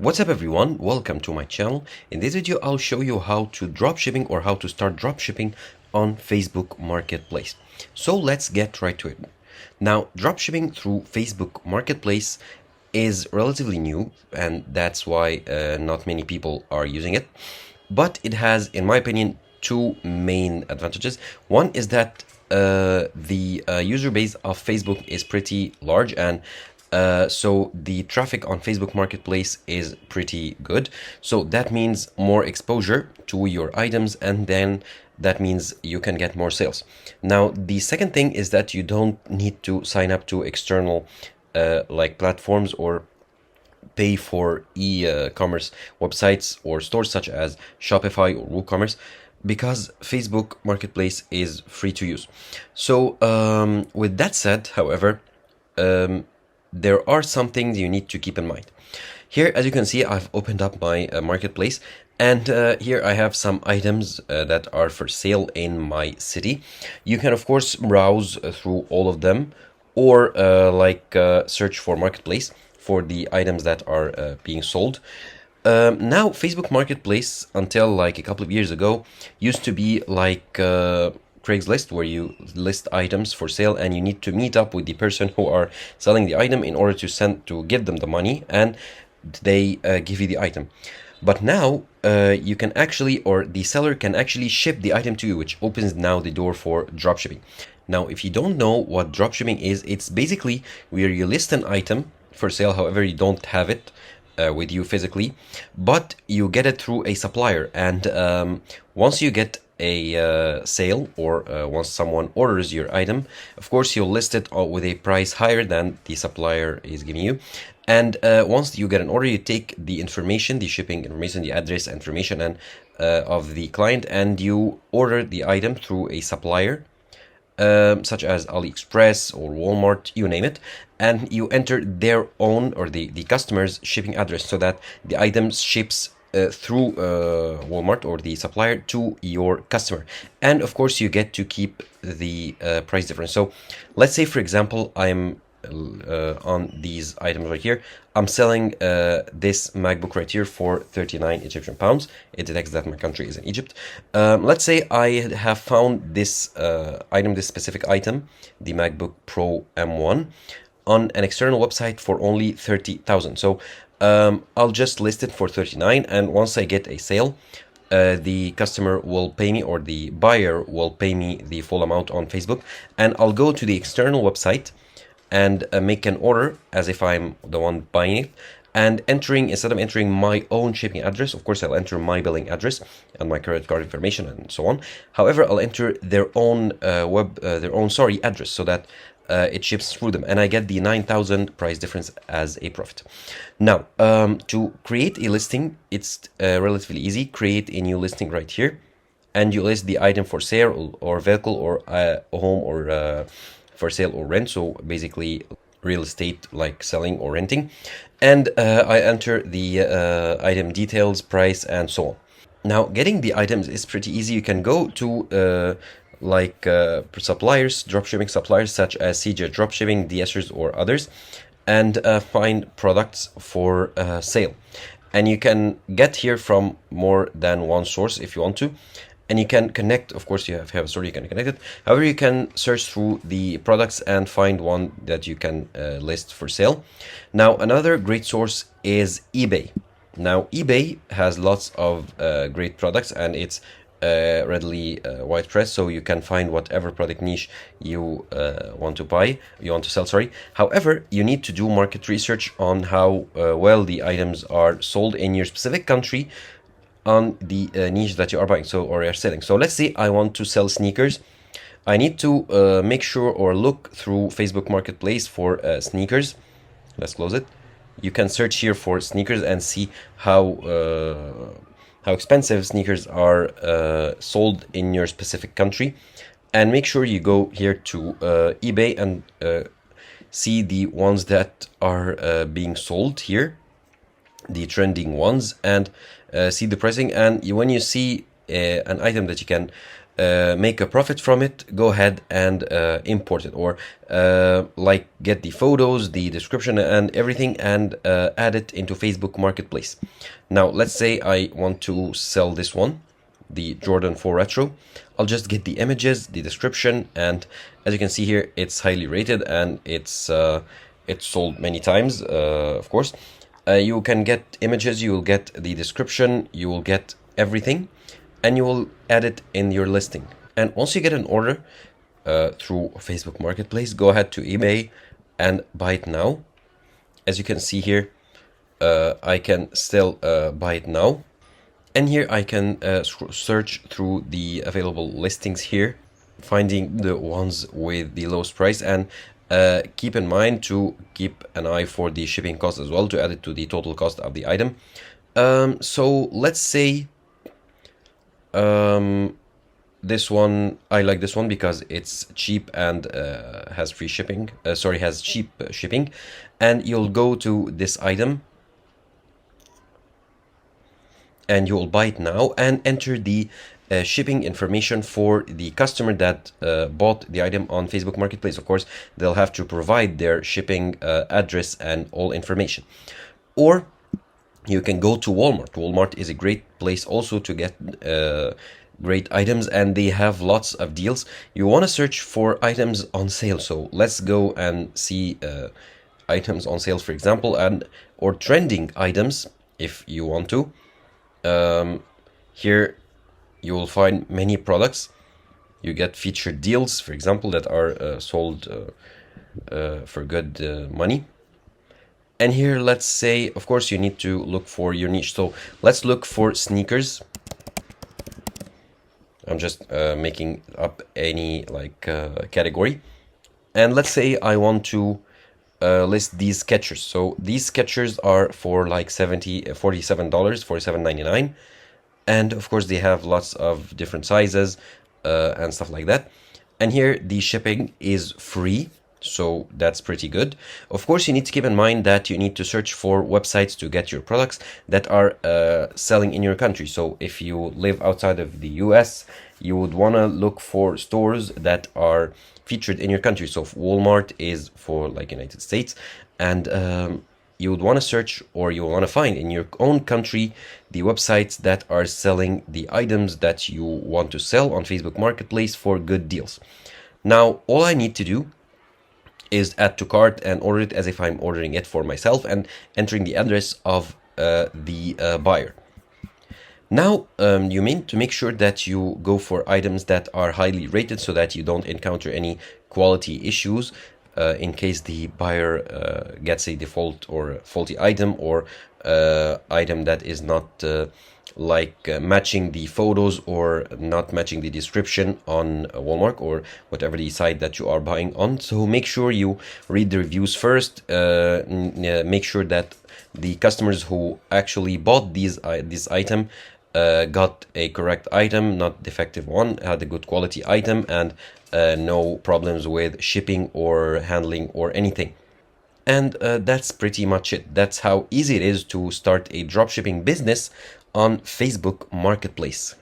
What's up everyone, welcome to my channel. In this video I'll show you how to dropshipping or how to start dropshipping on Facebook Marketplace. So let's get right to it. Now dropshipping through Facebook Marketplace is relatively new, and that's why not many people are using it. But it has, in my opinion, two main advantages. One is that the user base of Facebook is pretty large, and so the traffic on Facebook Marketplace is pretty good. So that means more exposure to your items, and then that means you can get more sales. Now, the second thing is that you don't need to sign up to external like platforms or pay for e-commerce websites or stores such as Shopify or WooCommerce, because Facebook Marketplace is free to use. So with that said, however, there are some things you need to keep in mind. Here, as you can see, I've opened up my marketplace, and here I have some items that are for sale in my city. You can of course browse through all of them, or search for marketplace for the items that are being sold. Now Facebook Marketplace, until like a couple of years ago, used to be like Craigslist, where you list items for sale and you need to meet up with the person who are selling the item in order to give them the money, and they give you the item. But now you can actually, or the seller can actually ship the item to you, which opens now the door for dropshipping. Now, if you don't know what dropshipping is, it's basically where you list an item for sale, however you don't have it with you physically, but you get it through a supplier. And once you get a sale, or once someone orders your item, of course you'll list it with a price higher than the supplier is giving you. And once you get an order, you take the information, the shipping information, the address information, and of the client, and you order the item through a supplier, such as AliExpress or Walmart, you name it, and you enter their own, or the customer's shipping address, so that the item ships through Walmart or the supplier to your customer. And of course you get to keep the price difference. So let's say, for example, I'm on these items right here, I'm selling this MacBook right here for 39 Egyptian pounds. It detects that my country is in Egypt. Let's say I have found this item, this specific item, the MacBook Pro M1, on an external website for only 30,000. So I'll just list it for 39, and once I get a sale, the customer will pay me, or the buyer will pay me the full amount on Facebook, and I'll go to the external website and make an order as if I'm the one buying it, and instead of entering my own shipping address, of course I'll enter my billing address and my credit card information and so on. However, I'll enter their own address, so that it ships through them, and I get the 9,000 price difference as a profit. Now, to create a listing, it's relatively easy. Create a new listing right here, and you list the item for sale, or vehicle, or home, or for sale or rent. So basically real estate, like selling or renting. And I enter the item details, price, and so on. Now, getting the items is pretty easy. You can go to suppliers, dropshipping suppliers such as CJ Dropshipping, DSers, or others, and find products for sale. And you can get here from more than one source if you want to. And you can connect, of course, you have a store, you can connect it. However, you can search through the products and find one that you can list for sale. Now, another great source is eBay. Now, eBay has lots of great products, and it's readily widespread, so you can find whatever product niche you want to sell, sorry. However, you need to do market research on how well the items are sold in your specific country, on the niche that you are buying, or you're selling. So let's say I want to sell sneakers. I need to make sure, or look through Facebook Marketplace for sneakers. Let's close it. You can search here for sneakers and see how expensive sneakers are sold in your specific country, and make sure you go here to eBay and see the ones that are being sold here, the trending ones, and see the pricing. And when you see an item that you can make a profit from it, go ahead and import it, or like get the photos, the description and everything, and add it into Facebook Marketplace. Now let's say I want to sell this one, the Jordan 4 Retro. I'll just get the images, the description, and as you can see here, it's highly rated and it's sold many times, of course. You can get images, you will get the description, you will get everything, and you will add it in your listing. And once you get an order through Facebook Marketplace, go ahead to eBay and buy it now. As you can see here, I can still buy it now. And here I can search through the available listings here, finding the ones with the lowest price, and keep in mind to keep an eye for the shipping cost as well, to add it to the total cost of the item. So let's say this one, I like this one because it's cheap and has free shipping, has cheap shipping. And you'll go to this item and you'll buy it now and enter the shipping information for the customer that bought the item on Facebook Marketplace. Of course, they'll have to provide their shipping address and all information. Or you can go to Walmart. Walmart is a great place also to get great items, and they have lots of deals. You want to search for items on sale. So let's go and see items on sale, for example, and or trending items if you want to. Here you will find many products. You get featured deals, for example, that are sold for good money. And here, let's say, of course, you need to look for your niche. So let's look for sneakers. I'm just making up any category. And let's say I want to list these Skechers. So these Skechers are for like $47, $47.99. And of course, they have lots of different sizes and stuff like that. And here the shipping is free. So that's pretty good. Of course, you need to keep in mind that you need to search for websites to get your products that are selling in your country. So if you live outside of the US, you would want to look for stores that are featured in your country. So Walmart is for like United States, and you would want to search, or you want to find in your own country the websites that are selling the items that you want to sell on Facebook Marketplace for good deals. Now, all I need to do is add to cart and order it as if I'm ordering it for myself, and entering the address of the buyer. Now, you need to make sure that you go for items that are highly rated so that you don't encounter any quality issues in case the buyer gets a default or faulty item, or item that is not matching the photos or not matching the description on Walmart or whatever the site that you are buying on. So make sure you read the reviews first. Make sure that the customers who actually bought this item got a correct item, not defective one, had a good quality item, and no problems with shipping or handling or anything. And that's pretty much it. That's how easy it is to start a dropshipping business on Facebook Marketplace.